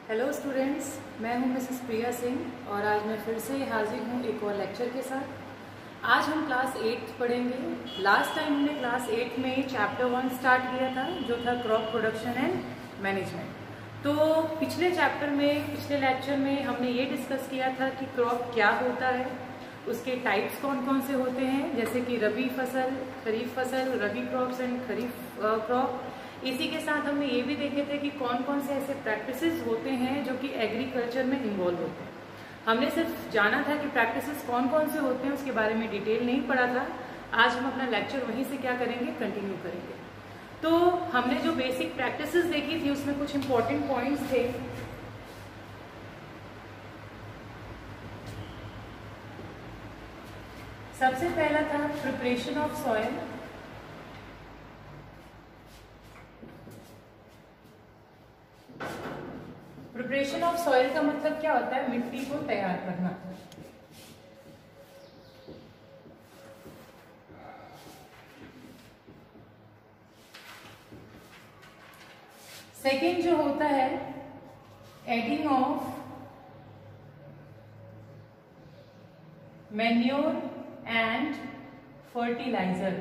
Hello students, मैं हूं Mrs प्रिया सिंह और आज मैं फिर से हाजिर हूं एक और लेक्चर के साथ। आज हम क्लास 8 पढ़ेंगे। लास्ट टाइम हमने क्लास 8 में चैप्टर 1 स्टार्ट किया था जो था क्रॉप प्रोडक्शन एंड मैनेजमेंट। तो पिछले लेक्चर में हमने ये डिस्कस किया था कि क्रॉप क्या होता है, उसके टाइप्स कौन कौन से होते हैं, जैसे कि रबी फसल, खरीफ फसल, रबी क्रॉप्स एंड खरीफ क्रॉप। इसी के साथ हमने ये भी देखे थे कि कौन कौन से ऐसे प्रैक्टिसेस होते हैं जो कि एग्रीकल्चर में इन्वॉल्व होते हैं। हमने सिर्फ जाना था कि प्रैक्टिसेस कौन कौन से होते हैं, उसके बारे में डिटेल नहीं पढ़ा था। आज हम अपना लेक्चर वहीं से क्या करेंगे, कंटिन्यू करेंगे। तो हमने जो बेसिक प्रैक्टिसेस देखी थी उसमें कुछ इंपॉर्टेंट पॉइंट्स थे। सबसे पहला था preparation of soil. Preparation of soil का मतलब क्या होता है, मिट्टी को तैयार करना। सेकेंड जो होता है adding of manure and fertilizer.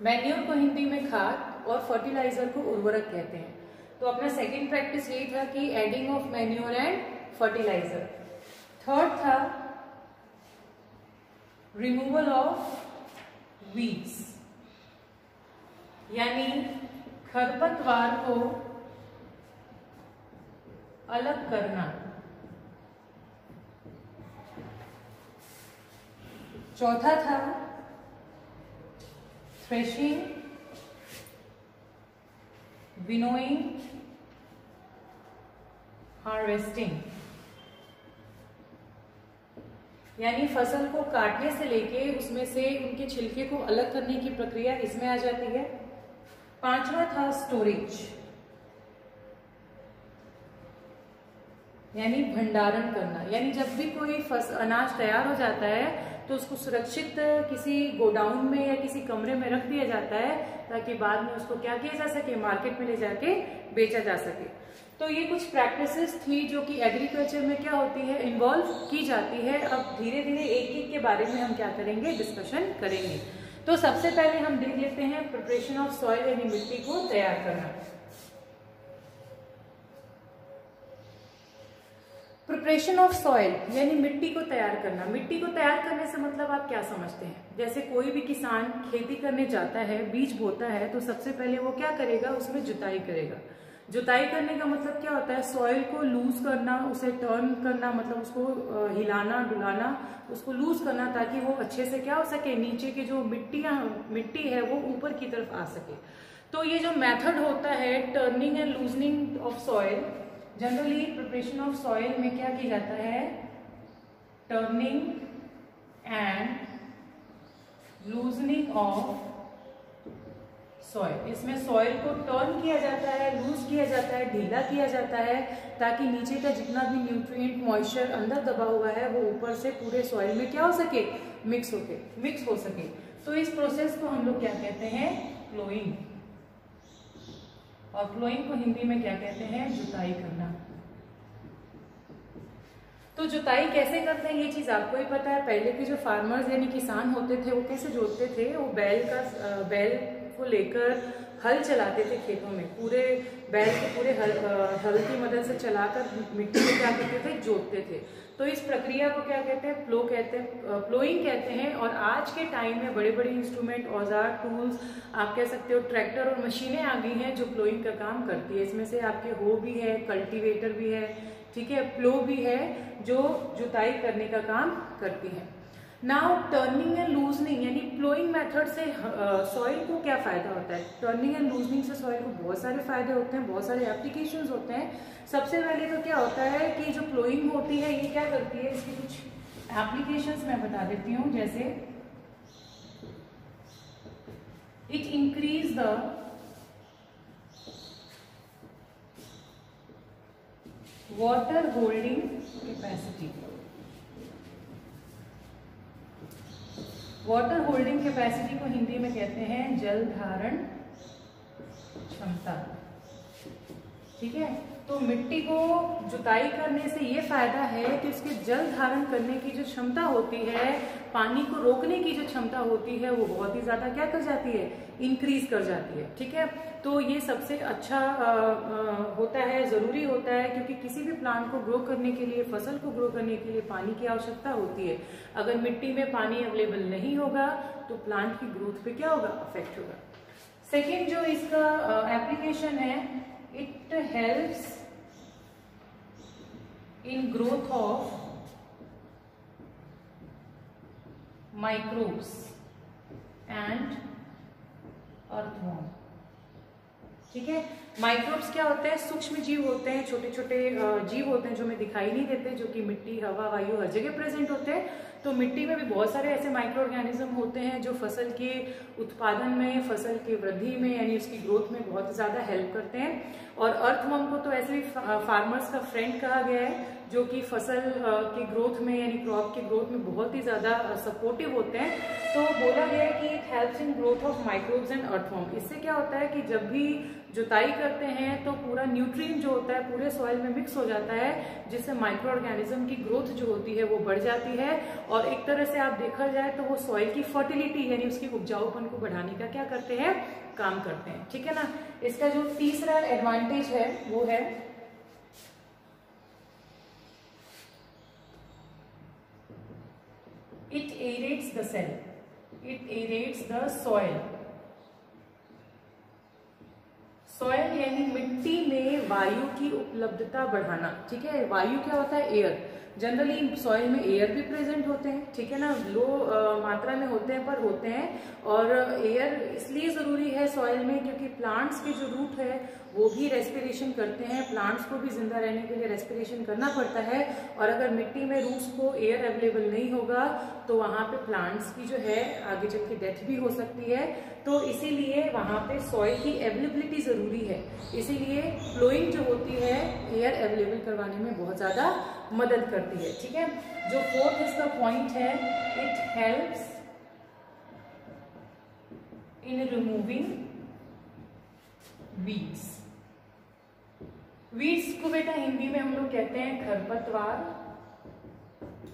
Manure को हिंदी में खाद और फर्टिलाइजर को उर्वरक कहते हैं। तो अपना सेकेंड प्रैक्टिस यही था कि adding of manure and fertilizer. Third था रिमूवल ऑफ वीड्स, यानी खरपतवार को अलग करना। चौथा था थ्रेशिंग, विनोइंग, हार्वेस्टिंग, यानी फसल को काटने से लेके उसमें से उनके छिलके को अलग करने की प्रक्रिया इसमें आ जाती है। पांचवा था स्टोरेज, यानी भंडारण करना, यानी जब भी कोई अनाज तैयार हो जाता है तो उसको सुरक्षित किसी गोडाउन में या किसी कमरे में रख दिया जाता है ताकि बाद में उसको क्या किया जा सके, मार्केट में ले जाके बेचा जा सके। तो ये कुछ प्रैक्टिसेस थी जो कि एग्रीकल्चर में क्या होती है, इन्वॉल्व की जाती है। अब धीरे धीरे एक एक के बारे में हम क्या करेंगे, डिस्कशन करेंगे। तो सबसे पहले हम देख लेते हैं प्रिपरेशन ऑफ सॉइल, यानी मिट्टी को तैयार करना। प्रिपरेशन ऑफ सॉइल यानी मिट्टी को तैयार करना। मिट्टी को तैयार करने से मतलब आप क्या समझते हैं? जैसे कोई भी किसान खेती करने जाता है, बीज बोता है, तो सबसे पहले वो क्या करेगा, उसमें जुताई करेगा। जुताई करने का मतलब क्या होता है, सॉइल को लूज करना, उसे टर्न करना, मतलब उसको हिलाना डुलाना, उसको लूज करना ताकि वो अच्छे से क्या हो सके, नीचे की जो मिट्टी है वो ऊपर की तरफ आ सके। तो ये जो मेथड होता है turning and loosening of soil, generally preparation of soil में क्या किया जाता है, turning and loosening of soil. इसमें सॉइल को टर्न किया जाता है, लूज किया जाता है, ढीला किया जाता है ताकि नीचे का जितना भी न्यूट्रिएंट मॉइस्चर अंदर दबा हुआ है वो ऊपर से पूरे सॉइल में क्या हो सके, मिक्स हो सके। तो इस प्रोसेस को हम लोग क्या कहते हैं, प्लोइंग। और प्लोइंग को हिंदी में क्या कहते हैं, जुताई करना। तो जुताई कैसे करते हैं ये चीज आपको ही पता है। पहले के जो फार्मर्स यानी किसान होते थे वो कैसे जोतते थे, वो बैल को लेकर हल चलाते थे खेतों में, पूरे बैल को पूरे हल की मदद से चलाकर मिट्टी को क्या करते थे, जोतते थे। तो इस प्रक्रिया को क्या कहते हैं, प्लोइंग कहते हैं। और आज के टाइम में बड़े बड़े इंस्ट्रूमेंट, औजार, टूल्स, आप कह सकते हो ट्रैक्टर और मशीनें आ गई हैं जो प्लोइंग का काम करती है। इसमें से आपके हो भी है, कल्टीवेटर भी है, ठीक है, प्लो भी है, जो जुताई करने का काम करती है। नाउ टर्निंग एंड लूजनिंग यानी प्लोइंग मेथड से सॉइल को क्या फायदा होता है। टर्निंग एंड लूजनिंग से सॉइल को बहुत सारे फायदे होते हैं, बहुत सारे एप्लीकेशंस होते हैं। सबसे पहले तो क्या होता है कि जो प्लोइंग होती है ये क्या करती है, इसकी कुछ एप्लीकेशंस मैं बता देती हूँ। जैसे it increase the water holding capacity. Water holding capacity को हिंदी में कहते हैं जल धारण क्षमता। ठीक है। तो मिट्टी को जुताई करने से ये फायदा है कि उसके जल धारण करने की जो क्षमता होती है, पानी को रोकने की जो क्षमता होती है, वो बहुत ही ज्यादा क्या कर जाती है, इंक्रीज कर जाती है। ठीक है, तो ये सबसे अच्छा होता है, जरूरी होता है, क्योंकि किसी भी प्लांट को ग्रो करने के लिए, फसल को ग्रो करने के लिए पानी की आवश्यकता होती है। अगर मिट्टी में पानी अवेलेबल नहीं होगा तो प्लांट की ग्रोथ पे क्या होगा, अफेक्ट होगा। सेकेंड जो इसका एप्लीकेशन है, it helps in growth of microbes and earthworm। ठीक है, माइक्रोब्स क्या होते हैं, सूक्ष्म जीव होते हैं, छोटे छोटे जीव होते हैं जो हमें दिखाई नहीं देते, जो कि मिट्टी, हवा, वायु हर जगह प्रेजेंट होते हैं। तो मिट्टी में भी बहुत सारे ऐसे माइक्रो ऑर्गेनिज्म होते हैं जो फसल के उत्पादन में, फसल की वृद्धि में, यानी उसकी ग्रोथ में बहुत ज्यादा हेल्प करते हैं। और अर्थवर्म को तो ऐसे भी फार्मर्स का फ्रेंड कहा गया है, जो कि फसल की ग्रोथ में, यानी क्रॉप की ग्रोथ में बहुत ही ज्यादा सपोर्टिव होते हैं। तो बोला गया है कि it helps in growth of microbes and earthworm. इससे क्या होता है कि जब भी जुताई करते हैं तो पूरा न्यूट्रिएंट जो होता है पूरे सॉइल में मिक्स हो जाता है, जिससे माइक्रो ऑर्गेनिज्म की ग्रोथ जो होती है वो बढ़ जाती है। और एक तरह से आप देखा जाए तो वो सॉइल की फर्टिलिटी, यानी उसकी उपजाऊपन को बढ़ाने का क्या करते हैं, काम करते हैं। ठीक है ना। इसका जो तीसरा एडवांटेज है वो है it aerates the cell, it aerates the soil. Soil यानी मिट्टी में वायु की उपलब्धता बढ़ाना। ठीक है, वायु क्या होता है, एयर। जनरली सॉइल में एयर भी प्रेजेंट होते हैं, ठीक है ना, लो मात्रा में होते हैं पर होते हैं। और एयर इसलिए जरूरी है सॉइल में क्योंकि प्लांट्स के जो रूट है वो भी रेस्पिरेशन करते हैं, प्लांट्स को भी जिंदा रहने के लिए रेस्पिरेशन करना पड़ता है। और अगर मिट्टी में रूट्स को एयर अवेलेबल नहीं होगा तो वहां पे प्लांट्स की जो है आगे चल के डेथ भी हो सकती है। तो इसीलिए वहां पे सॉइल की अवेलेबिलिटी जरूरी है। इसीलिए फ्लोइंग जो होती है एयर अवेलेबल करवाने में बहुत ज्यादा मदद करती है। ठीक है, जो फोर्थ इसका पॉइंट है, it helps in removing weeds. Weeds को बेटा हिंदी में हम लोग कहते हैं खरपतवार।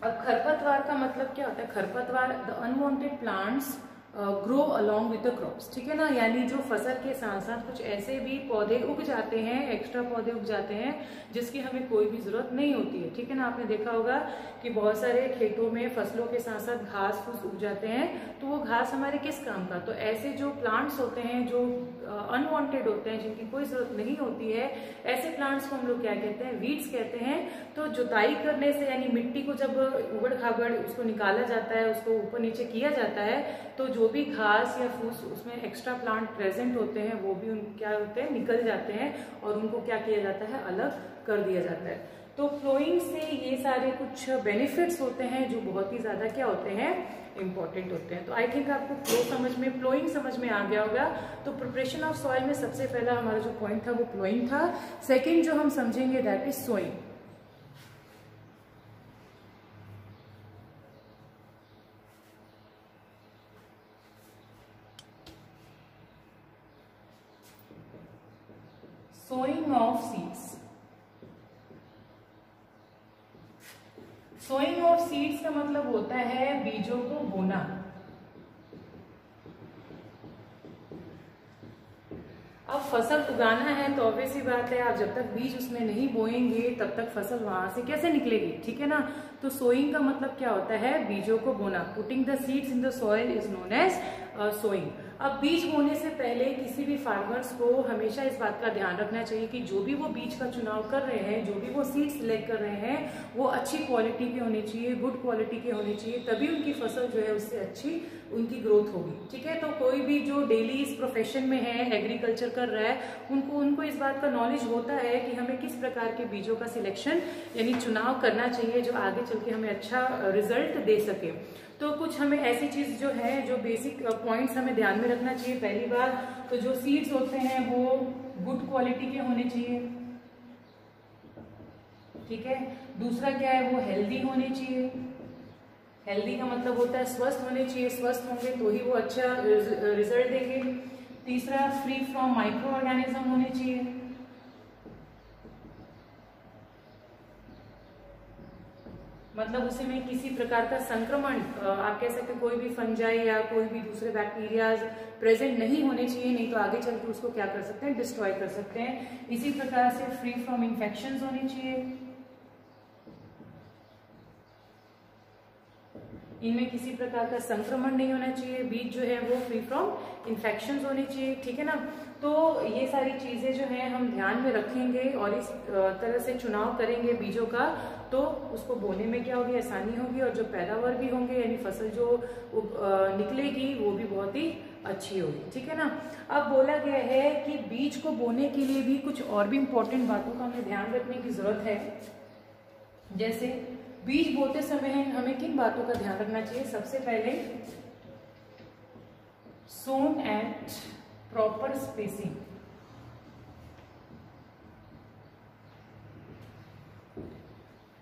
अब खरपतवार का मतलब क्या होता है, खरपतवार the unwanted plants grow along with the crops. ठीक है ना, यानी जो फसल के साथ साथ कुछ ऐसे भी पौधे उग जाते हैं, एक्स्ट्रा पौधे उग जाते हैं जिसकी हमें कोई भी जरूरत नहीं होती है। ठीक है ना, आपने देखा होगा कि बहुत सारे खेतों में फसलों के साथ साथ घास फूस उग जाते हैं, तो वो घास हमारे किस काम का, तो ऐसे जो प्लांट्स होते हैं जो अनवांटेड होते हैं, जिनकी कोई जरूरत नहीं होती है, ऐसे प्लांट्स को हम लोग क्या कहते हैं, वीड्स कहते हैं। तो जुताई करने से, यानी मिट्टी को जब उबड़ खाबड़ उसको निकाला जाता है, उसको ऊपर नीचे किया जाता है, तो जो भी घास या फूस उसमें एक्स्ट्रा प्लांट प्रेजेंट होते हैं वो भी क्या होते हैं, निकल जाते हैं और उनको क्या किया जाता है, अलग कर दिया जाता है। तो फ्लोइंग से ये सारे कुछ बेनिफिट्स होते हैं जो बहुत ही ज्यादा क्या होते हैं, इंपॉर्टेंट होते हैं। तो आई थिंक आपको फ्लोइंग समझ में आ गया होगा। तो प्रिपरेशन ऑफ सॉइल में सबसे पहला हमारा जो पॉइंट था वो फ्लोइंग था। सेकेंड जो हम समझेंगे that is sowing. Sowing of seeds. Sowing of seeds का मतलब होता है बीजों को बोना। अब फसल उगाना है तो ऑब्वियस सी बात है, आप जब तक बीज उसमें नहीं बोएंगे तब तक फसल वहां से कैसे निकलेगी। ठीक है ना, तो सोइंग का मतलब क्या होता है, बीजों को बोना। Putting the seeds in the soil is known as sowing. अब बीज बोने से पहले किसी भी फार्मर्स को हमेशा इस बात का ध्यान रखना चाहिए कि जो भी वो बीज का चुनाव कर रहे हैं, जो भी वो सीड सिलेक्ट कर रहे हैं, वो अच्छी क्वालिटी के होने चाहिए, गुड क्वालिटी के होने चाहिए, तभी उनकी फसल जो है उससे अच्छी उनकी ग्रोथ होगी। ठीक है, तो कोई भी जो डेली इस प्रोफेशन में है, एग्रीकल्चर कर रहा है, उनको इस बात का नॉलेज होता है कि हमें किस प्रकार के बीजों का सिलेक्शन यानी चुनाव करना चाहिए जो आगे चल के हमें अच्छा रिजल्ट दे सके। तो कुछ हमें ऐसी चीज जो है, जो बेसिक पॉइंट्स हमें ध्यान में रखना चाहिए। पहली बात तो जो सीड्स होते हैं वो गुड क्वालिटी के होने चाहिए। ठीक है, दूसरा क्या है, वो हेल्दी होने चाहिए। हेल्दी का मतलब होता है स्वस्थ होने चाहिए, स्वस्थ होंगे तो ही वो अच्छा रिजल्ट देंगे। तीसरा फ्री फ्रॉम माइक्रो ऑर्गेनिज्म होने चाहिए। मतलब उसमें किसी प्रकार का संक्रमण, आप कह सकते हैं कोई भी फंजाई या कोई भी दूसरे बैक्टीरियाज प्रेजेंट नहीं होने चाहिए, नहीं तो आगे चल के उसको क्या कर सकते हैं, डिस्ट्रॉय कर सकते हैं। इसी प्रकार से फ्री फ्रॉम इन्फेक्शंस होने चाहिए, इनमें किसी प्रकार का संक्रमण नहीं होना चाहिए, बीज जो है वो फ्री फ्रॉम इन्फेक्शंस होने चाहिए, ठीक है ना। तो ये सारी चीजें जो हैं हम ध्यान में रखेंगे और इस तरह से चुनाव करेंगे बीजों का, तो उसको बोने में क्या होगी, आसानी होगी, और जो पैदावार भी होंगे यानी फसल जो निकलेगी वो भी बहुत ही अच्छी होगी, ठीक है ना। अब बोला गया है कि बीज को बोने के लिए भी कुछ और भी इम्पोर्टेंट बातों का हमें ध्यान रखने की जरूरत है। जैसे बीज बोते समय हमें किन बातों का ध्यान रखना चाहिए, सबसे पहले सोन एट प्रॉपर स्पेसिंग,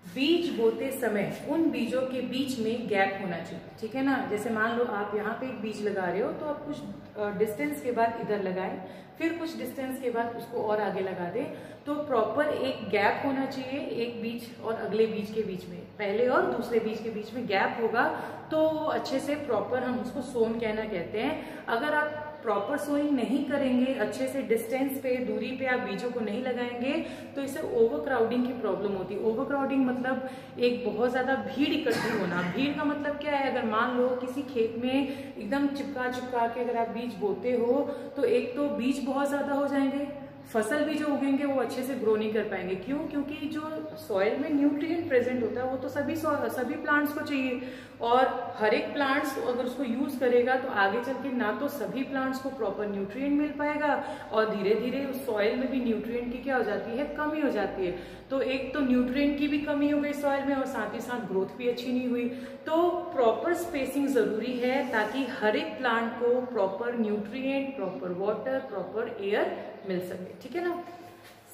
बीज बोते समय उन बीजों के बीच में गैप होना चाहिए, ठीक है ना। जैसे मान लो आप यहाँ पे एक बीज लगा रहे हो तो आप कुछ डिस्टेंस के बाद इधर लगाएं, फिर कुछ डिस्टेंस के बाद उसको और आगे लगा दें, तो प्रॉपर एक गैप होना चाहिए एक बीज और अगले बीज के बीच में, पहले और दूसरे बीज के बीच में गैप होगा तो अच्छे से प्रॉपर हम उसको सोन कहना कहते हैं। अगर आप प्रॉपर सोइंग नहीं करेंगे, अच्छे से डिस्टेंस पे, दूरी पे आप बीजों को नहीं लगाएंगे तो इससे ओवर क्राउडिंग की प्रॉब्लम होती है। ओवर क्राउडिंग मतलब एक बहुत ज्यादा भीड़ इकट्ठी होना। भीड़ का मतलब क्या है, अगर मान लो किसी खेत में एकदम चिपका चिपका के अगर आप बीज बोते हो तो एक तो बीज बहुत ज्यादा हो जाएंगे, फसल भी जो उगेंगे वो अच्छे से ग्रो नहीं कर पाएंगे। क्यों? क्योंकि जो सॉइल में न्यूट्रिएंट प्रेजेंट होता है वो तो सभी प्लांट्स को चाहिए, और हर एक प्लांट्स अगर उसको यूज करेगा तो आगे चल के ना तो सभी प्लांट्स को प्रॉपर न्यूट्रिएंट मिल पाएगा, और धीरे धीरे उस सॉइल में भी न्यूट्रिएंट की क्या हो जाती है, कमी हो जाती है। तो एक तो न्यूट्रिएंट की भी कमी हो गई सॉइल में और साथ ही साथ ग्रोथ भी अच्छी नहीं हुई। तो प्रॉपर स्पेसिंग जरूरी है ताकि हर एक प्लांट को proper nutrient, proper water, proper air मिल सके, ठीक है ना।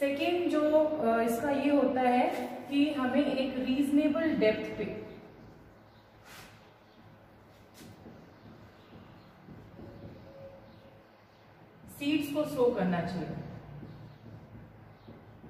सेकेंड जो इसका ये होता है कि हमें एक रीजनेबल डेप्थ पे सीड्स को सो करना चाहिए,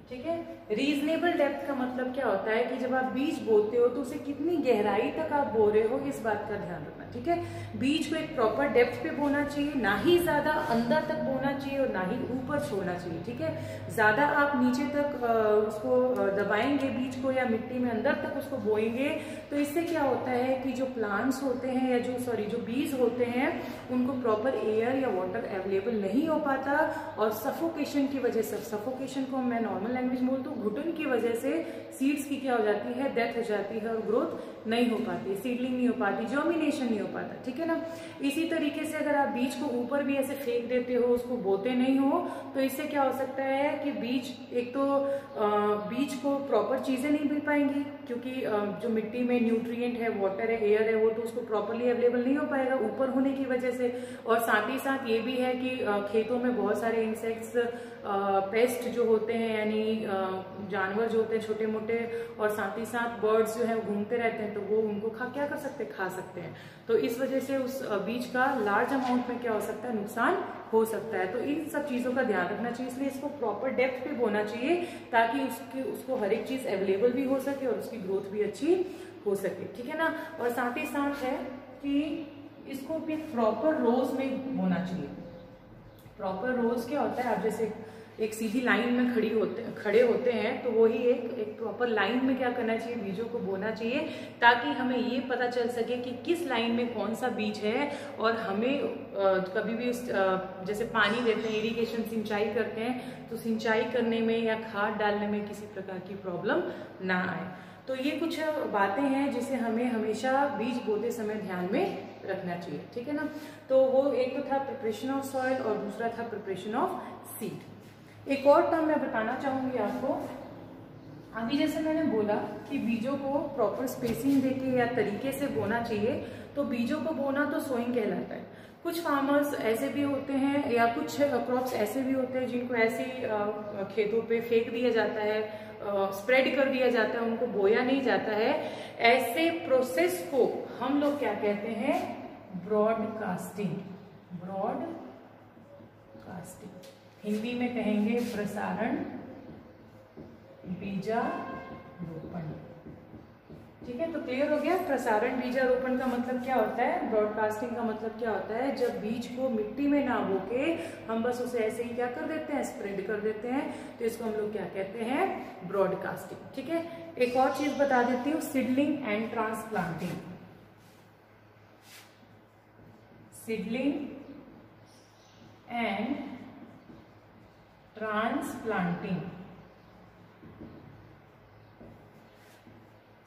ठीक है। रीजनेबल डेप्थ का मतलब क्या होता है कि जब आप बीज बोते हो तो उसे कितनी गहराई तक आप बो रहे हो, इस बात का ध्यान रखना, ठीक है। बीज को एक प्रॉपर डेप्थ पे बोना चाहिए, ना ही ज्यादा अंदर तक बोना चाहिए और ना ही ऊपर छोड़ना चाहिए, ठीक है। ज्यादा आप नीचे तक उसको दबाएंगे बीज को या मिट्टी में अंदर तक उसको बोएंगे तो इससे क्या होता है कि जो प्लांट्स होते हैं या जो बीज होते हैं उनको प्रॉपर एयर या वाटर अवेलेबल नहीं हो पाता, और सफोकेशन की वजह से, सफोकेशन को मैं नॉर्मल लैंग्वेज में बोलूं तो घुटन की वजह से सीड्स की क्या हो जाती है, डेथ हो जाती है और ग्रोथ नहीं हो पाती, सीडलिंग नहीं हो पाती, जर्मिनेशन नहीं हो पाता, ठीक है ना। इसी तरीके से अगर आप बीज को ऊपर भी ऐसे फेंक देते हो, उसको बोते नहीं हो, तो इससे क्या हो सकता है कि बीज, एक तो बीज को प्रॉपर चीजें नहीं मिल पाएंगी क्योंकि जो मिट्टी में न्यूट्रिएंट है, वाटर है, एयर है, वो तो उसको प्रॉपरली अवेलेबल नहीं हो पाएगा ऊपर होने की वजह से। और साथ ही साथ ये भी है कि खेतों में बहुत सारे इंसेक्ट्स, पेस्ट जो होते हैं यानी जानवर जो होते हैं छोटे मोटे, और साथ ही साथ बर्ड्स जो है वो घूमते रहते हैं, तो वो उनको क्या कर सकते हैं, खा सकते हैं। तो इस वजह से उस बीज का लार्ज अमाउंट में क्या हो सकता है, नुकसान हो सकता है। तो इन सब चीजों का ध्यान रखना चाहिए, इसलिए इसको प्रॉपर डेप्थ पे बोना चाहिए ताकि उसको हर एक चीज अवेलेबल भी हो सके और उसकी ग्रोथ भी अच्छी हो सके, ठीक है ना। और साथ ही साथ है कि इसको भी प्रॉपर रोज में बोना चाहिए। प्रॉपर रोज क्या होता है, आप जैसे एक सीधी लाइन में खड़े होते हैं तो वही एक प्रॉपर लाइन में क्या करना चाहिए, बीजों को बोना चाहिए ताकि हमें ये पता चल सके कि किस लाइन में कौन सा बीज है, और हमें कभी भी जैसे पानी देते हैं, इरिगेशन सिंचाई करते हैं, तो सिंचाई करने में या खाद डालने में किसी प्रकार की प्रॉब्लम ना आए। तो ये कुछ बातें हैं जिसे हमें हमेशा बीज बोते समय ध्यान में रखना चाहिए, ठीक है ना। तो वो एक तो था प्रिपरेशन ऑफ सॉइल और दूसरा था प्रिपरेशन ऑफ सीड। एक और टर्म मैं बताना चाहूंगी आपको। अभी जैसे मैंने बोला कि बीजों को प्रॉपर स्पेसिंग देके या तरीके से बोना चाहिए, तो बीजों को बोना तो सोइंग कहलाता है। कुछ फार्मर्स ऐसे भी होते हैं या कुछ क्रॉप्स ऐसे भी होते हैं जिनको ऐसे खेतों पे फेंक दिया जाता है, स्प्रेड कर दिया जाता है, उनको बोया नहीं जाता है। ऐसे प्रोसेस को हम लोग क्या कहते हैं, ब्रॉडकास्टिंग। ब्रॉडकास्टिंग हिंदी में कहेंगे प्रसारण, बीजारोपण, ठीक है, तो क्लियर हो गया। प्रसारण बीजारोपण का मतलब क्या होता है, ब्रॉडकास्टिंग का मतलब क्या होता है, जब बीज को मिट्टी में ना बोके हम बस उसे ऐसे ही क्या कर देते हैं, स्प्रेड कर देते हैं, तो इसको हम लोग क्या कहते हैं, ब्रॉडकास्टिंग। ठीक है, एक और चीज बता देती हूँ, seedling and transplanting. Seedling and transplanting.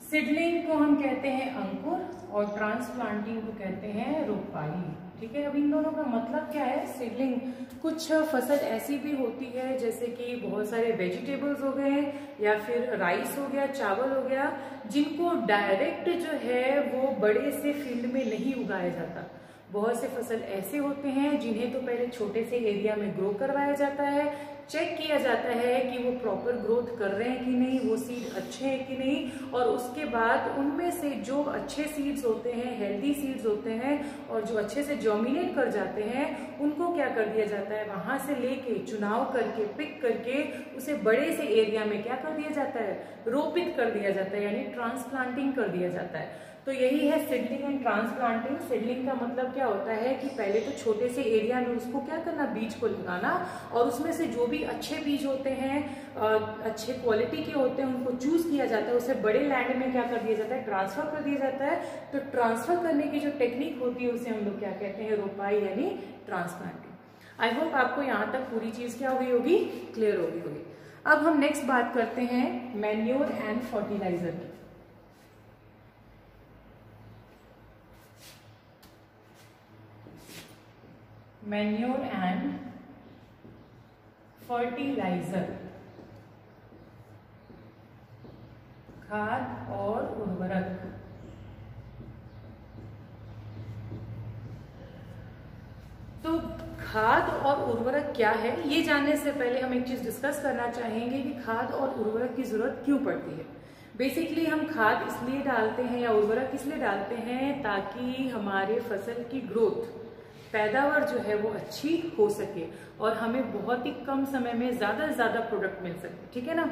Seedling को हम कहते हैं अंकुर और ट्रांसप्लांटिंग को कहते हैं रोपाई। ठीक है, अब इन दोनों का मतलब क्या है। सीडलिंग, कुछ फसल ऐसी भी होती है जैसे कि बहुत सारे वेजिटेबल्स हो गए या फिर राइस हो गया, चावल हो गया, जिनको डायरेक्ट जो है वो बड़े से फील्ड में नहीं उगाया जाता। बहुत से फसल ऐसे होते हैं जिन्हें तो पहले छोटे से एरिया में ग्रो करवाया जाता है, चेक किया जाता है कि वो प्रॉपर ग्रोथ कर रहे हैं कि नहीं, वो सीड अच्छे हैं कि नहीं, और उसके बाद उनमें से जो अच्छे सीड्स होते हैं, हेल्दी सीड्स होते हैं और जो अच्छे से जर्मिनेट कर जाते हैं, उनको क्या कर दिया जाता है, वहां से लेके चुनाव करके पिक करके उसे बड़े से एरिया में क्या कर दिया जाता है, रोपित कर दिया जाता है, यानी ट्रांसप्लांटिंग कर दिया जाता है। तो यही है सीडलिंग एंड ट्रांसप्लांटिंग। सीडलिंग का मतलब क्या होता है कि पहले तो छोटे से एरिया में उसको क्या करना, बीज को लगाना, और उसमें से जो भी अच्छे बीज होते हैं, अच्छे क्वालिटी के होते हैं, उनको चूज किया जाता है, उसे बड़े लैंड में क्या कर दिया जाता है, ट्रांसफर कर दिया जाता है। तो ट्रांसफर करने की जो टेक्निक होती है उसे हम लोग क्या कहते हैं, रोपाई यानी ट्रांसप्लांटिंग। आई होप आपको यहाँ तक पूरी चीज क्या हो गई होगी, क्लियर हो गई होगी। अब हम नेक्स्ट बात करते हैं मैन्योर एंड फर्टिलाइजर की। मैन्योर एंड फर्टिलाइजर, खाद और उर्वरक। तो खाद और उर्वरक क्या है, ये जानने से पहले हम एक चीज डिस्कस करना चाहेंगे कि खाद और उर्वरक की जरूरत क्यों पड़ती है। बेसिकली हम खाद इसलिए डालते हैं या उर्वरक इसलिए डालते हैं ताकि हमारे फसल की ग्रोथ, पैदावार जो है वो अच्छी हो सके और हमें बहुत ही कम समय में ज्यादा से ज्यादा प्रोडक्ट मिल सके। ठीक है ना,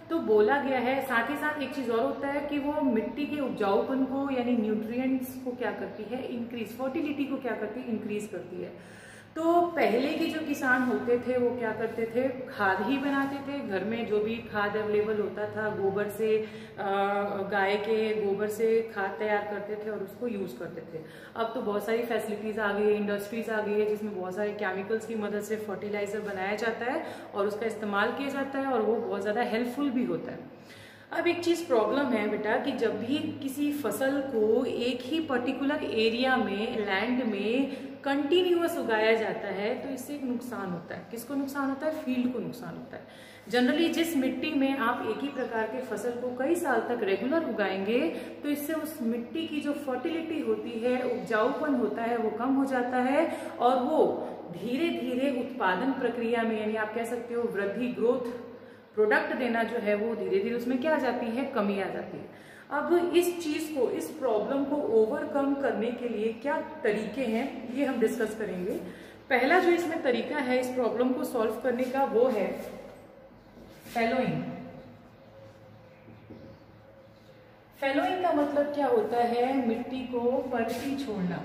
तो बोला गया है। साथ ही साथ एक चीज और होता है कि वो मिट्टी के उपजाऊपन को यानी न्यूट्रिएंट्स को क्या करती है, इंक्रीज, फर्टिलिटी को क्या करती है, इंक्रीज करती है। तो पहले के जो किसान होते थे वो क्या करते थे, खाद ही बनाते थे घर में, जो भी खाद अवेलेबल होता था, गोबर से, गाय के गोबर से खाद तैयार करते थे और उसको यूज करते थे। अब तो बहुत सारी फैसिलिटीज आ गई है, इंडस्ट्रीज आ गई है जिसमें बहुत सारे केमिकल्स की मदद से फर्टिलाइजर बनाया जाता है और उसका इस्तेमाल किया जाता है और वो बहुत ज्यादा हेल्पफुल भी होता है। अब एक चीज प्रॉब्लम है बेटा कि जब भी किसी फसल को एक ही पर्टिकुलर एरिया में, लैंड में कंटिन्यूअस उगाया जाता है तो इससे एक नुकसान होता है। किसको नुकसान होता है, फील्ड को नुकसान होता है। जनरली जिस मिट्टी में आप एक ही प्रकार के फसल को कई साल तक रेगुलर उगाएंगे तो इससे उस मिट्टी की जो फर्टिलिटी होती है, उपजाऊपन होता है, वो कम हो जाता है और वो धीरे धीरे उत्पादन प्रक्रिया में, यानी आप कह सकते हो वृद्धि, ग्रोथ, प्रोडक्ट देना जो है वो धीरे धीरे उसमें क्या आ जाती है, कमी आ जाती है। अब इस चीज को, इस प्रॉब्लम को ओवरकम करने के लिए क्या तरीके हैं ये हम डिस्कस करेंगे। पहला जो इसमें तरीका है इस प्रॉब्लम को सॉल्व करने का वो है फैलोइंग। फैलोइंग का मतलब क्या होता है, मिट्टी को परती छोड़ना।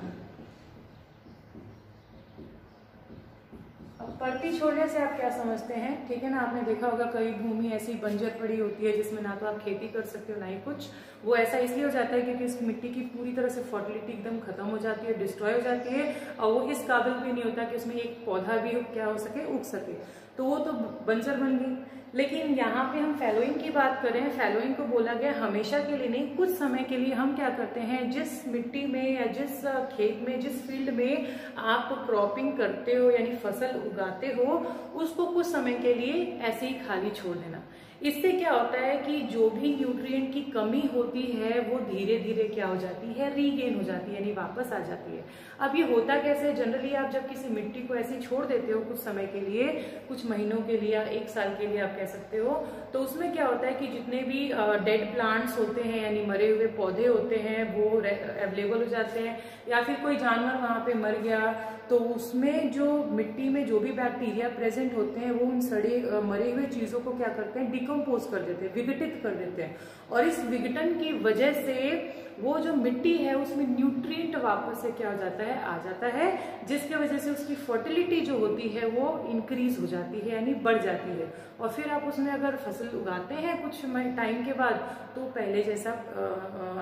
अब परती छोड़ने से आप क्या समझते हैं, ठीक है ना, आपने देखा होगा कई भूमि ऐसी बंजर पड़ी होती है जिसमें ना तो आप खेती कर सकते हो ना ही कुछ। वो ऐसा इसलिए हो जाता है क्योंकि उस मिट्टी की पूरी तरह से फर्टिलिटी एकदम खत्म हो जाती है, डिस्ट्रॉय हो जाती है और वो इस काबिल भी नहीं होता कि उसमें एक पौधा भी क्या हो सके, उग सके, तो वो तो बंजर बन गई। लेकिन यहाँ पे हम फैलोइंग की बात करें, फैलोइंग को बोला गया हमेशा के लिए नहीं, कुछ समय के लिए हम क्या करते हैं, जिस मिट्टी में या जिस खेत में, जिस फील्ड में आप क्रॉपिंग करते हो यानी फसल उगाते हो, उसको कुछ समय के लिए ऐसे ही खाली छोड़ देना। इससे क्या होता है कि जो भी न्यूट्रिएंट की कमी होती है वो धीरे धीरे क्या हो जाती है, रीगेन हो जाती है, यानी वापस आ जाती है। अब ये होता कैसे, जनरली आप जब किसी मिट्टी को ऐसे छोड़ देते हो कुछ समय के लिए, कुछ महीनों के लिए या एक साल के लिए आप कह सकते हो, तो उसमें क्या होता है कि जितने भी डेड प्लांट्स होते हैं यानी मरे हुए पौधे होते हैं वो अवेलेबल हो जाते हैं, या फिर कोई जानवर वहां पे मर गया तो उसमें जो मिट्टी में जो भी बैक्टीरिया प्रेजेंट होते हैं वो उन सड़े मरे हुए चीजों को क्या करते हैं, डिकम्पोज कर देते हैं, विघटित कर देते हैं। और इस विघटन की वजह से वो जो मिट्टी है उसमें न्यूट्रिएंट वापस से क्या हो जाता है, आ जाता है, जिसके वजह से उसकी फर्टिलिटी जो होती है वो इंक्रीज हो जाती है, यानी बढ़ जाती है। और फिर आप उसमें अगर फसल उगाते हैं कुछ टाइम के बाद तो पहले जैसा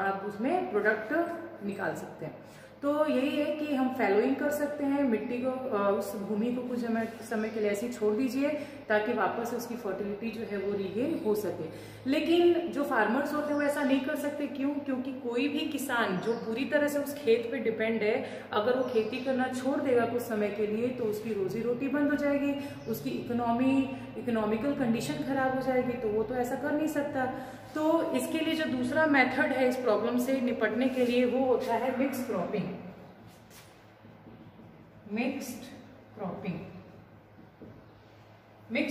आप उसमें प्रोडक्ट निकाल सकते हैं। तो यही है कि हम फैलोइंग कर सकते हैं मिट्टी को, उस भूमि को कुछ समय के लिए ऐसे छोड़ दीजिए ताकि वापस उसकी फर्टिलिटी जो है वो रीगेन हो सके। लेकिन जो फार्मर्स होते हैं वो ऐसा नहीं कर सकते। क्यों? क्योंकि कोई भी किसान जो पूरी तरह से उस खेत पे डिपेंड है, अगर वो खेती करना छोड़ देगा कुछ समय के लिए तो उसकी रोजी रोटी बंद हो जाएगी, उसकी इकोनॉमिकल कंडीशन खराब हो जाएगी, तो वो तो ऐसा कर नहीं सकता। तो इसके लिए जो दूसरा मेथड है इस प्रॉब्लम से निपटने के लिए वो होता है मिक्स्ड क्रॉपिंग। मिक्स्ड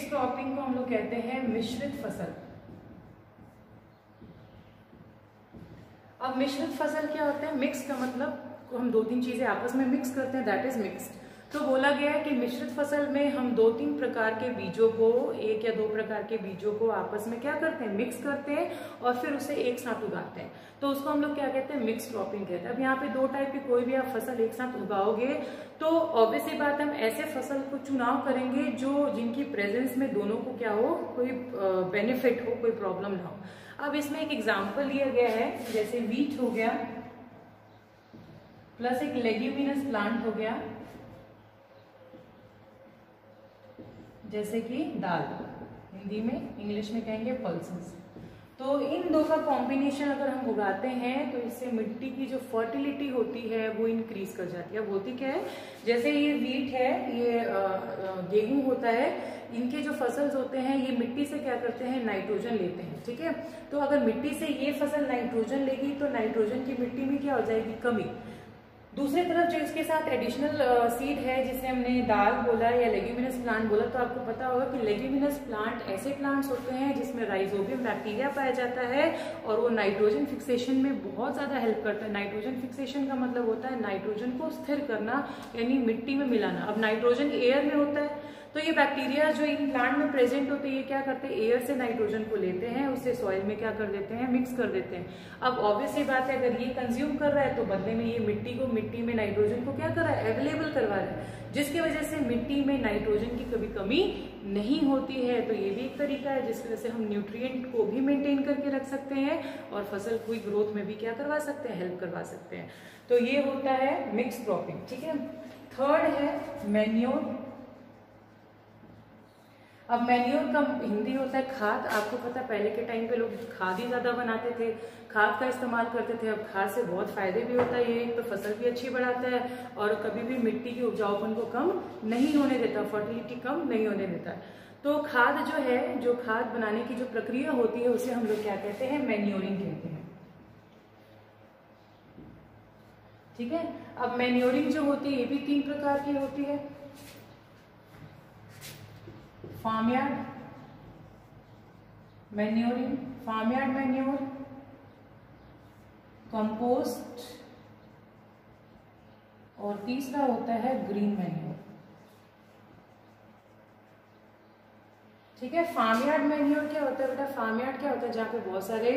क्रॉपिंग को हम लोग कहते हैं मिश्रित फसल। अब मिश्रित फसल क्या होता है? मिक्स का मतलब हम दो तीन चीजें आपस में मिक्स करते हैं, दैट इज मिक्स्ड। तो बोला गया है कि मिश्रित फसल में हम 2-3 प्रकार के बीजों को, 1 या 2 प्रकार के बीजों को आपस में क्या करते हैं, मिक्स करते हैं और फिर उसे एक साथ उगाते हैं। तो उसको हम लोग क्या कहते हैं, मिक्स क्रॉपिंग कहते हैं। अब यहाँ पे 2 टाइप की कोई भी आप फसल एक साथ उगाओगे तो ऑब्वियस सी बात है हम ऐसे फसल को चुनाव करेंगे जो जिनकी प्रेजेंस में दोनों को क्या हो, कोई बेनिफिट हो, कोई प्रॉब्लम ना हो। अब इसमें एक एग्जाम्पल लिया गया है, जैसे वीट हो गया प्लस एक लेग्यूमिनस प्लांट हो गया, जैसे कि दाल, हिंदी में, इंग्लिश में कहेंगे पल्सेस। तो इन दो का कॉम्बिनेशन अगर हम उगाते हैं तो इससे मिट्टी की जो फर्टिलिटी होती है वो इंक्रीज कर जाती है। अब होती क्या है, जैसे ये वीट है, ये गेहूं होता है, इनके जो फसल्स होते हैं ये मिट्टी से क्या करते हैं, नाइट्रोजन लेते हैं, ठीक है। तो अगर मिट्टी से ये फसल नाइट्रोजन लेगी तो नाइट्रोजन की मिट्टी में क्या हो जाएगी, कमी। दूसरी तरफ जो इसके साथ एडिशनल सीड है जिसे हमने दाल बोला या लेग्यूमिनस प्लांट बोला, तो आपको पता होगा कि लेग्यूमिनस प्लांट ऐसे प्लांट्स होते हैं जिसमें राइजोबियम बैक्टीरिया पाया जाता है और वो नाइट्रोजन फिक्सेशन में बहुत ज्यादा हेल्प करता है। नाइट्रोजन फिक्सेशन का मतलब होता है नाइट्रोजन को स्थिर करना, यानी मिट्टी में मिलाना। अब नाइट्रोजन एयर में होता है तो ये बैक्टीरिया जो इन प्लांट में प्रेजेंट होते हैं ये क्या करते हैं, एयर से नाइट्रोजन को लेते हैं, उससे सॉइल में क्या कर देते हैं, मिक्स कर देते हैं। अब ऑब्वियस सी बात है अगर ये कंज्यूम कर रहा है तो बदले में ये मिट्टी में नाइट्रोजन को क्या कर रहा है, अवेलेबल करवा रहा है, जिसकी वजह से मिट्टी में नाइट्रोजन की कभी कमी नहीं होती है। तो ये भी एक तरीका है जिसकी वजह से हम न्यूट्रिएंट को भी मेंटेन करके रख सकते हैं और फसल की ग्रोथ में भी क्या करवा सकते हैं, हेल्प करवा सकते हैं। तो ये होता है मिक्स क्रॉपिंग, ठीक है। थर्ड है मैन्योर। अब मैन्योर का हिंदी होता है खाद। आपको पता है पहले के टाइम पे लोग खाद ही ज्यादा बनाते थे, खाद का इस्तेमाल करते थे। अब खाद से बहुत फायदे भी होता है, ये तो फसल भी अच्छी बढ़ाता है और कभी भी मिट्टी के उपजाऊपन को कम नहीं होने देता, फर्टिलिटी कम नहीं होने देता। तो खाद जो है, जो खाद बनाने की जो प्रक्रिया होती है उसे हम लोग क्या कहते हैं, मैन्योरिंग कहते हैं, ठीक है। अब मैन्योरिंग जो होती है ये भी 3 प्रकार की होती है, farmyard manuring, farmyard manure, compost और तीसरा होता है ग्रीन मैन्योर, ठीक है। फार्मयार्ड मैन्योर क्या होता है बेटा, फार्मयार्ड क्या होता है, जहाँ पे बहुत सारे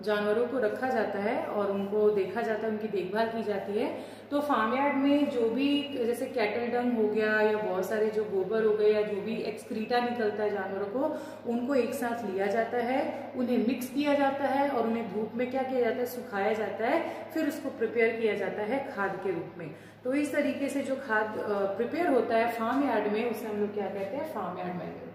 जानवरों को रखा जाता है और उनको देखा जाता है, उनकी देखभाल की जाती है। तो फार्मयार्ड में जो भी जैसे कैटल डंग हो गया या बहुत सारे जो गोबर हो गए या जो भी एक्सक्रीटा निकलता है जानवरों को, उनको एक साथ लिया जाता है, उन्हें मिक्स किया जाता है और उन्हें धूप में क्या किया जाता है, सुखाया जाता है, फिर उसको प्रिपेयर किया जाता है खाद के रूप में। तो इस तरीके से जो खाद प्रिपेयर होता है फार्मयार्ड में उसे हम लोग क्या कहते हैं, फार्मयार्ड मैन्योर।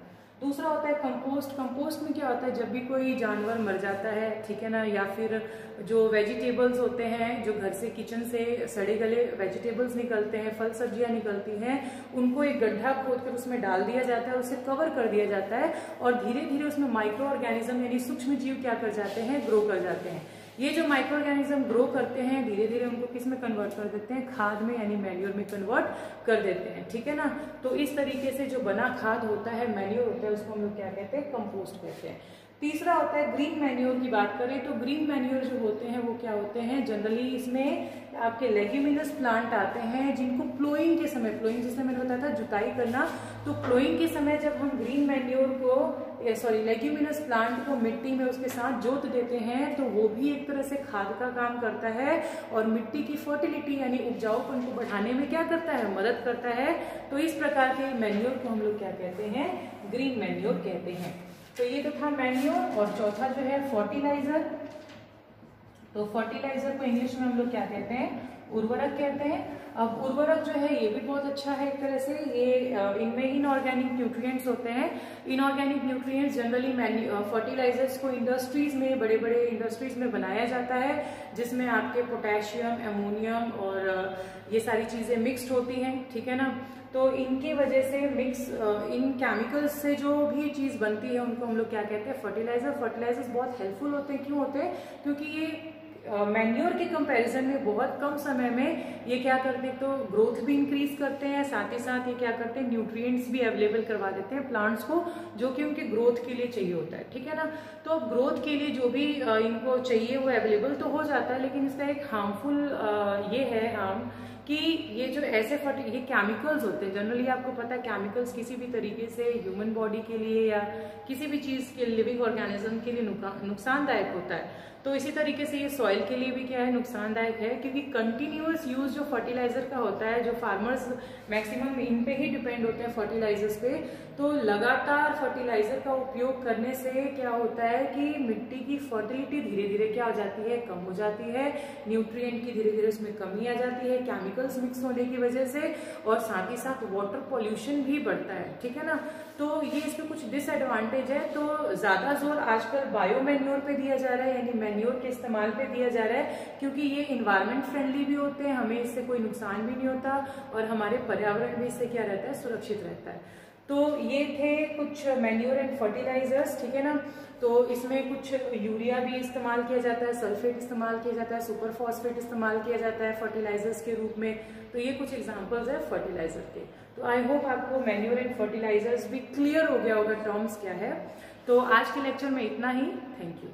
दूसरा होता है कंपोस्ट। कंपोस्ट में क्या होता है, जब भी कोई जानवर मर जाता है, ठीक है ना, या फिर जो वेजिटेबल्स होते हैं, जो घर से किचन से सड़े गले वेजिटेबल्स निकलते हैं, फल सब्जियां निकलती हैं, उनको एक गड्ढा खोदकर उसमें डाल दिया जाता है, उसे कवर कर दिया जाता है और धीरे धीरे उसमें माइक्रो ऑर्गेनिज्म यानी सूक्ष्म जीव क्या कर जाते हैं, ग्रो कर जाते हैं। ये जो माइक्रो ऑर्गेनिज्म ग्रो करते हैं धीरे धीरे उनको किस में कन्वर्ट कर देते हैं, खाद में यानी मैन्योर में कन्वर्ट कर देते हैं, ठीक है ना। तो इस तरीके से जो बना खाद होता है, मैन्योर होता है, उसको हम लोग क्या कहते हैं, कंपोस्ट कहते हैं। तीसरा होता है ग्रीन मैन्योर की बात करें तो ग्रीन मैन्योर जो होते हैं वो क्या होते हैं, जनरली इसमें आपके लेग्यूमिनस प्लांट आते हैं जिनको प्लोइंग के समय, प्लोइंग जिसमें मैंने बताया था जुताई करना, तो प्लोइंग के समय जब हम ग्रीन मैन्योर को लेग्यूमिनस प्लांट को मिट्टी में उसके साथ जोत देते हैं तो वो भी एक तरह से खाद का काम करता है और मिट्टी की फर्टिलिटी यानी उपजाऊपन को बढ़ाने में क्या करता है, मदद करता है। तो इस प्रकार के मैन्योर को हम लोग क्या कहते हैं, ग्रीन मैन्योर कहते हैं। तो ये तो था मैन्योर। और चौथा जो है फर्टिलाइजर। तो फर्टिलाइजर को इंग्लिश में हम लोग क्या कहते हैं, उर्वरक कहते हैं। अब उर्वरक जो है ये भी बहुत अच्छा है एक तरह से, ये इनमें इनऑर्गेनिक न्यूट्रिएंट्स होते हैं। इनऑर्गेनिक न्यूट्रिएंट्स जनरली फर्टिलाइजर्स को इंडस्ट्रीज में, बड़े बड़े इंडस्ट्रीज में बनाया जाता है जिसमें आपके पोटेशियम, अमोनियम और ये सारी चीजें मिक्स्ड होती हैं, ठीक है ना। तो इनकी वजह से इन केमिकल्स से जो भी चीज बनती है उनको हम लोग क्या कहते हैं, फर्टिलाइजर। फर्टिलाइजर्स बहुत हेल्पफुल होते हैं, क्यों होते हैं, क्योंकि ये मैन्योर के कंपैरिजन में बहुत कम समय में ये क्या करते हैं, तो ग्रोथ भी इंक्रीज करते हैं, साथ ही साथ ये क्या करते हैं, न्यूट्रिएंट्स भी अवेलेबल करवा देते हैं प्लांट्स को जो कि उनके ग्रोथ के लिए चाहिए होता है, ठीक है ना। तो अब ग्रोथ के लिए जो भी इनको चाहिए वो अवेलेबल तो हो जाता है, लेकिन इसका एक हार्मफुल ये है हार्म कि ये जो ऐसे ये केमिकल्स होते हैं, जनरली आपको पता है केमिकल्स किसी भी तरीके से ह्यूमन बॉडी के लिए या किसी भी चीज के लिविंग ऑर्गेनिज्म के लिए नुकसानदायक होता है। तो इसी तरीके से ये सॉइल के लिए भी क्या है, नुकसानदायक है, क्योंकि कंटिन्यूअस यूज जो फर्टिलाइजर का होता है, जो फार्मर्स मैक्सिमम इन पे ही डिपेंड होते हैं फर्टिलाइजर्स पे, तो लगातार फर्टिलाइजर का उपयोग करने से क्या होता है कि मिट्टी की फर्टिलिटी धीरे धीरे क्या हो जाती है, कम हो जाती है, न्यूट्रिएंट की धीरे धीरे उसमें कमी आ जाती है केमिकल्स मिक्स होने की वजह से, और साथ ही साथ वाटर पॉल्यूशन भी बढ़ता है, ठीक है ना। तो ये इसमें कुछ डिसएडवांटेज है। तो ज्यादा जोर आजकल बायो मैन्योर पे दिया जा रहा है, यानी मैन्योर के इस्तेमाल पे दिया जा रहा है, क्योंकि ये इन्वायरमेंट फ्रेंडली भी होते हैं, हमें इससे कोई नुकसान भी नहीं होता और हमारे पर्यावरण भी इससे क्या रहता है, सुरक्षित रहता है। तो ये थे कुछ मैन्योर एंड फर्टिलाइजर्स, ठीक है ना। तो इसमें कुछ यूरिया भी इस्तेमाल किया जाता है, सल्फेट इस्तेमाल किया जाता है, सुपर फॉस्फेट इस्तेमाल किया जाता है फर्टिलाइजर्स के रूप में। तो ये कुछ एग्जांपल्स है फर्टिलाइजर के। तो आई होप आपको मैन्योर एंड फर्टिलाइजर्स भी क्लियर हो गया होगा टर्म्स क्या है। तो आज के लेक्चर में इतना ही, थैंक यू।